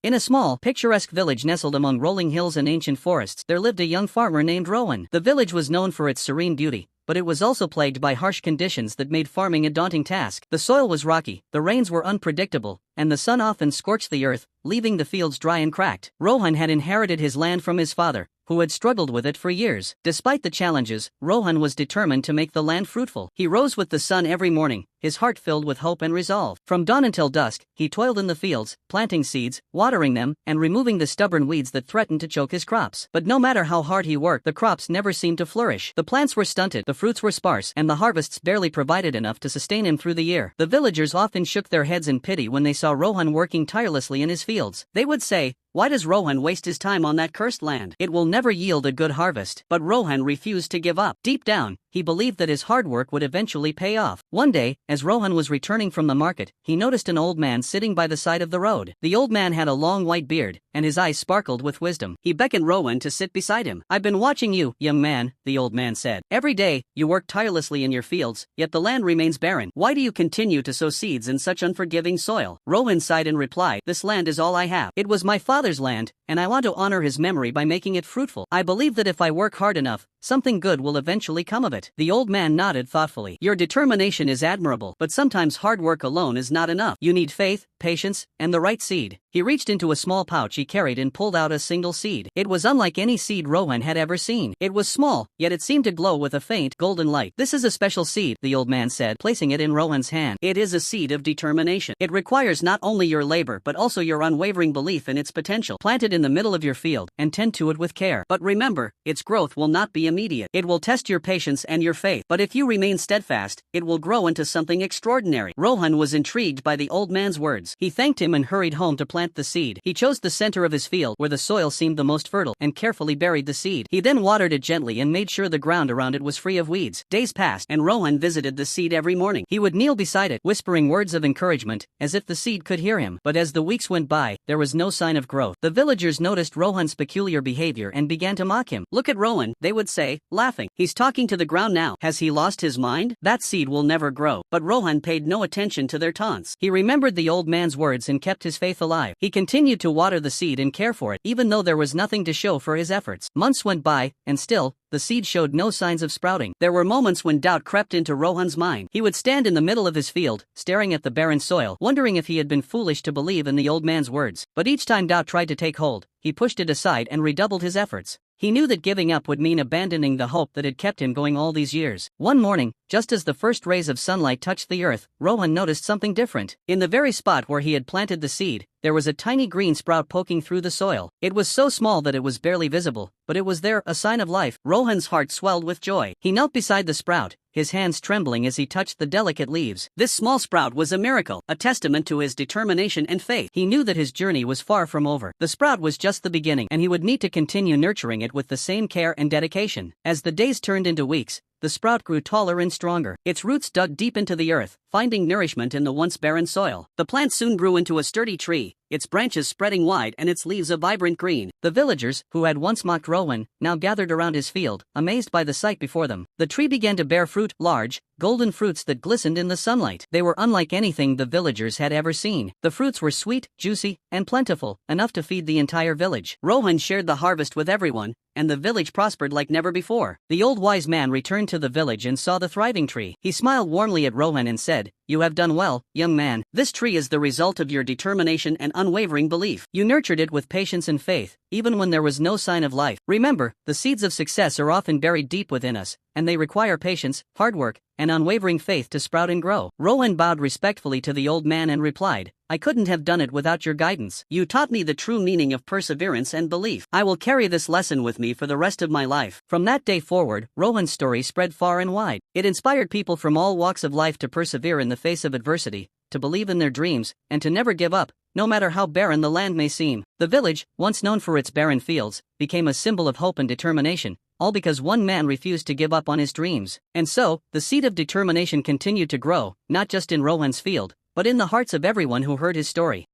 In a small, picturesque village nestled among rolling hills and ancient forests, there lived a young farmer named Rohan. The village was known for its serene beauty, but it was also plagued by harsh conditions that made farming a daunting task. The soil was rocky, the rains were unpredictable, and the sun often scorched the earth, leaving the fields dry and cracked. Rohan had inherited his land from his father, who had struggled with it for years. Despite the challenges, Rohan was determined to make the land fruitful. He rose with the sun every morning, his heart filled with hope and resolve. From dawn until dusk, he toiled in the fields, planting seeds, watering them, and removing the stubborn weeds that threatened to choke his crops. But no matter how hard he worked, the crops never seemed to flourish. The plants were stunted, the fruits were sparse, and the harvests barely provided enough to sustain him through the year. The villagers often shook their heads in pity when they saw Rohan working tirelessly in his fields. They would say, "Why does Rohan waste his time on that cursed land? It will never yield a good harvest." But Rohan refused to give up. Deep down, he believed that his hard work would eventually pay off. One day, as Rohan was returning from the market, he noticed an old man sitting by the side of the road. The old man had a long white beard, and his eyes sparkled with wisdom. He beckoned Rohan to sit beside him. "I've been watching you, young man," the old man said. "Every day, you work tirelessly in your fields, yet the land remains barren. Why do you continue to sow seeds in such unforgiving soil?" Rohan sighed and replied, "This land is all I have. It was my father's land, and I want to honor his memory by making it fruitful. I believe that if I work hard enough, something good will eventually come of it." The old man nodded thoughtfully. "Your determination is admirable, but sometimes hard work alone is not enough. You need faith, patience, and the right seed." He reached into a small pouch he carried and pulled out a single seed. It was unlike any seed Rohan had ever seen. It was small, yet it seemed to glow with a faint, golden light. "This is a special seed," the old man said, placing it in Rohan's hand. "It is a seed of determination. It requires not only your labor but also your unwavering belief in its potential. Plant it in the middle of your field, and tend to it with care. But remember, its growth will not be immediate. It will test your patience and your faith. But if you remain steadfast, it will grow into something extraordinary." Rohan was intrigued by the old man's words. He thanked him and hurried home to plant the seed. He chose the center of his field, where the soil seemed the most fertile, and carefully buried the seed. He then watered it gently and made sure the ground around it was free of weeds. Days passed, and Rohan visited the seed every morning. He would kneel beside it, whispering words of encouragement, as if the seed could hear him. But as the weeks went by, there was no sign of growth. The villagers noticed Rohan's peculiar behavior and began to mock him. "Look at Rohan," they would say, laughing. "He's talking to the ground now. Has he lost his mind? That seed will never grow." But Rohan paid no attention to their taunts. He remembered the old man's words and kept his faith alive. He continued to water the seed and care for it, even though there was nothing to show for his efforts. Months went by, and still, the seed showed no signs of sprouting. There were moments when doubt crept into Rohan's mind. He would stand in the middle of his field, staring at the barren soil, wondering if he had been foolish to believe in the old man's words. But each time doubt tried to take hold, he pushed it aside and redoubled his efforts. He knew that giving up would mean abandoning the hope that had kept him going all these years. One morning, just as the first rays of sunlight touched the earth, Rohan noticed something different. In the very spot where he had planted the seed, there was a tiny green sprout poking through the soil. It was so small that it was barely visible, but it was there, a sign of life. Rohan's heart swelled with joy. He knelt beside the sprout, his hands trembling as he touched the delicate leaves. This small sprout was a miracle, a testament to his determination and faith. He knew that his journey was far from over. The sprout was just the beginning, and he would need to continue nurturing it with the same care and dedication. As the days turned into weeks, the sprout grew taller and stronger. Its roots dug deep into the earth, finding nourishment in the once barren soil. The plant soon grew into a sturdy tree, its branches spreading wide and its leaves a vibrant green. The villagers, who had once mocked Rohan, now gathered around his field, amazed by the sight before them. The tree began to bear fruit, large, golden fruits that glistened in the sunlight. They were unlike anything the villagers had ever seen. The fruits were sweet, juicy, and plentiful, enough to feed the entire village. Rohan shared the harvest with everyone, and the village prospered like never before. The old wise man returned to the village and saw the thriving tree. He smiled warmly at Rohan and said, "You have done well, young man. This tree is the result of your determination and unwavering belief. You nurtured it with patience and faith, even when there was no sign of life. Remember, the seeds of success are often buried deep within us, and they require patience, hard work, and unwavering faith to sprout and grow." Rohan bowed respectfully to the old man and replied, "I couldn't have done it without your guidance. You taught me the true meaning of perseverance and belief. I will carry this lesson with me for the rest of my life." From that day forward, Rohan's story spread far and wide. It inspired people from all walks of life to persevere in the face of adversity, to believe in their dreams, and to never give up, no matter how barren the land may seem. The village, once known for its barren fields, became a symbol of hope and determination, all because one man refused to give up on his dreams. And so, the seed of determination continued to grow, not just in Rohan's field, but in the hearts of everyone who heard his story.